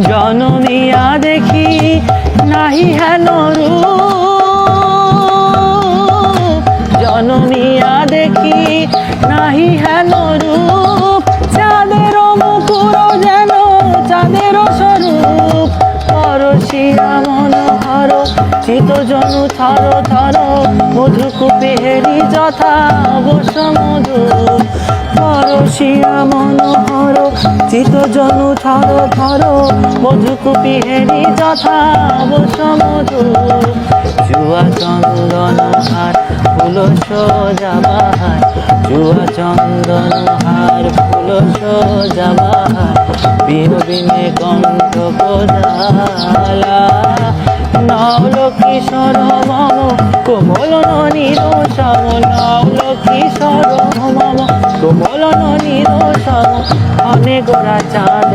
জনমিয়া দেখি নাহি হেন রূপ, জনমিয়া দেখি নাহি হেন রূপ, চাঁদের মুকুর যেন চাঁদের স্বরূপ, পরশিয়া মনোহর চিত জনু থর থর, মধুকূপে হেরি যথা অবশ্য মধু, পরশিয়া মনোহর চিত জনু থর থর, মধুকূপে হেরি যথা অবশ্য মধু, চুয়া চন্দন হার ফুল সজাবাহার, চুয়া চন্দন হার ফুল সজাবাহার, বিনে বিনে কণ্ঠ কোদালা, নবলকিশোর মম কোমল নিরোষম, নবলকিশোর মম কোমল নিরোষম, অনেক গোরা চাঁদ।